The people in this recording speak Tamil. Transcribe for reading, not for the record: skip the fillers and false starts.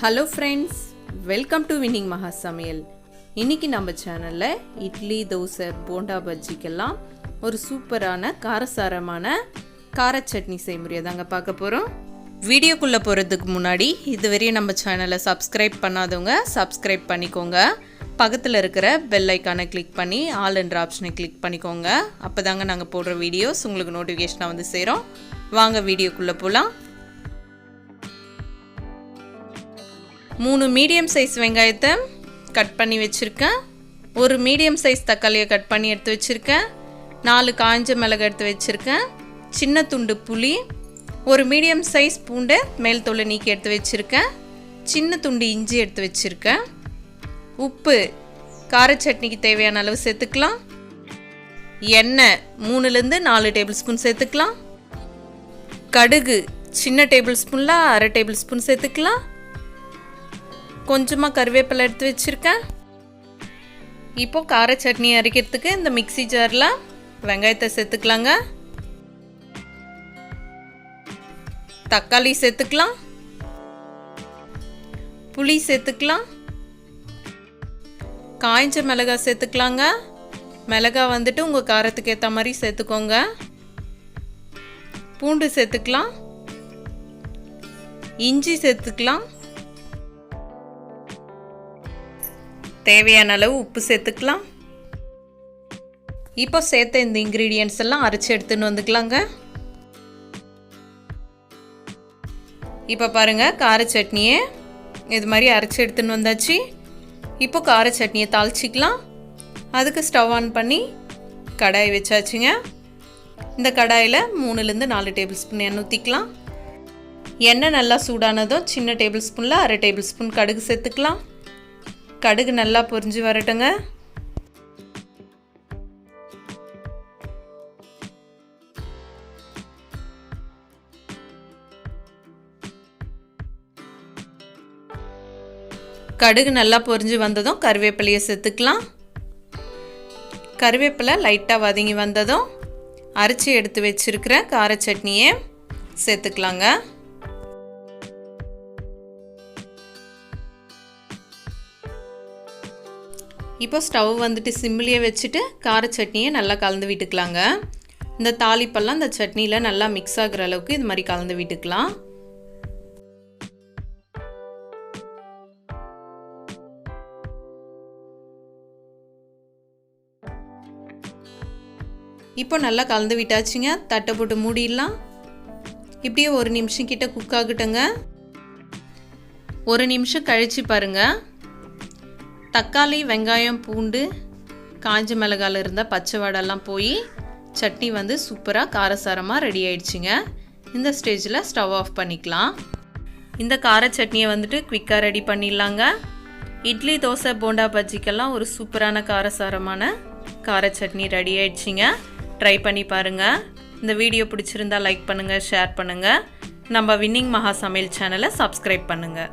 Hello friends, welcome to winning மகா சமையல். இன்றைக்கி நம்ம சேனலில் இட்லி, தோசை, போண்டா, பஜ்ஜிக்கெல்லாம் ஒரு சூப்பரான காரசாரமான கார சட்னி செய்முறையை தாங்க பார்க்க போகிறோம். வீடியோக்குள்ளே போகிறதுக்கு முன்னாடி இதுவரையும் நம்ம சேனலை சப்ஸ்கிரைப் பண்ணாதவங்க சப்ஸ்கிரைப் பண்ணிக்கோங்க. பக்கத்தில் இருக்கிற பெல் ஐக்கானை கிளிக் பண்ணி ஆல் என்ற ஆப்ஷனை கிளிக் பண்ணிக்கோங்க. அப்போ தாங்க நாங்கள் போடுற வீடியோஸ் உங்களுக்கு நோட்டிஃபிகேஷனாக வந்து சேரும். வாங்க வீடியோக்குள்ளே போகலாம். 3 மீடியம் சைஸ் வெங்காயத்தை கட் பண்ணி வச்சுருக்கேன். ஒரு மீடியம் சைஸ் தக்காளியை கட் பண்ணி எடுத்து வச்சுருக்கேன். 4 காய்ஞ்ச மிளகு எடுத்து வச்சுருக்கேன். சின்ன துண்டு புளி, ஒரு மீடியம் சைஸ் பூண்டை மேல் தோலை நீக்கி எடுத்து வச்சுருக்கேன். சின்ன துண்டு இஞ்சி எடுத்து வச்சுருக்கேன். உப்பு கார சட்னிக்கு தேவையான அளவு சேர்த்துக்கலாம். எண்ணெய் 3லேருந்து 4 டேபிள் ஸ்பூன் சேர்த்துக்கலாம். கடுகு சின்ன டேபிள் ஸ்பூனில் அரை டேபிள் ஸ்பூன் சேர்த்துக்கலாம். கொஞ்சமாக கருவேப்பிலை எடுத்து வச்சுருக்கேன். இப்போது கார சட்னி அரைக்கிறதுக்கு இந்த மிக்ஸி ஜாரில் வெங்காயத்தை சேர்த்துக்கலாங்க. தக்காளி சேர்த்துக்கலாம். புளி சேர்த்துக்கலாம். காய்ஞ்ச மிளகாய் சேர்த்துக்கலாங்க. மிளகாய் வந்துட்டு உங்கள் காரத்துக்கு ஏற்ற மாதிரி சேர்த்துக்கோங்க. பூண்டு சேர்த்துக்கலாம். இஞ்சி சேர்த்துக்கலாம். தேவையான அளவு உப்பு சேர்த்துக்கலாம். இப்போ சேர்த்த இந்த இன்க்ரீடியன்ட்ஸ் எல்லாம் அரைச்சி எடுத்துன்னு வந்துக்கலாங்க. இப்போ பாருங்கள், கார சட்னியை இது மாதிரி அரைச்சி எடுத்துன்னு வந்தாச்சு. இப்போ கார சட்னியை தாளிச்சிக்கலாம். அதுக்கு ஸ்டவ் ஆன் பண்ணி கடாய் வச்சாச்சுங்க. இந்த கடாயில் 3லேருந்து 4 டேபிள் ஸ்பூன் எண்ணெய் ஊற்றிக்கலாம். எண்ணெய் நல்லா சூடானதும் சின்ன டேபிள் ஸ்பூனில் அரை டேபிள் ஸ்பூன் கடுகு சேர்த்துக்கலாம். கடுகு நல்லா பொரிஞ்சு வரட்டுங்க. கடுகு நல்லா பொரிஞ்சு வந்ததும் கருவேப்பிலையை சேர்த்துக்கலாம். கருவேப்பிலை லைட்டாக வதங்கி வந்ததும் அரைச்சி எடுத்து வச்சிருக்கிற கார சட்னியை சேர்த்துக்கலாங்க. இப்போ ஸ்டவ் வந்துட்டு சிம்மிலேயே வச்சுட்டு கார சட்னியை நல்லா கலந்து விட்டுக்கலாங்க. இந்த தாளிப்பெல்லாம் இந்த சட்னியில் நல்லா மிக்ஸ் ஆகிற அளவுக்கு இது மாதிரி கலந்து விட்டுக்கலாம். இப்போ நல்லா கலந்து விட்டாச்சுங்க. தட்டை போட்டு மூடிடலாம். இப்படியே 1 நிமிஷம் கிட்ட குக் ஆகட்டுங்க. 1 நிமிஷம் கழித்து பாருங்கள், தக்காளி, வெங்காயம், பூண்டு, காஞ்ச மிளகாயில் இருந்த பச்சை வாடெல்லாம் போய் சட்னி வந்து சூப்பராக காரசாரமாக ரெடி ஆயிடுச்சுங்க. இந்த ஸ்டேஜில் ஸ்டவ் ஆஃப் பண்ணிக்கலாம். இந்த கார சட்னியை வந்துட்டு குவிக்காக ரெடி பண்ணிடலாங்க. இட்லி, தோசை, போண்டா, பஜ்ஜிக்கெல்லாம் ஒரு சூப்பரான காரசாரமான கார சட்னி ரெடி ஆயிடுச்சுங்க. ட்ரை பண்ணி பாருங்கள். இந்த வீடியோ பிடிச்சிருந்தா லைக் பண்ணுங்கள், ஷேர் பண்ணுங்கள். நம்ம வின்னிங் மகா சமையல் சேனலை சப்ஸ்கிரைப் பண்ணுங்கள்.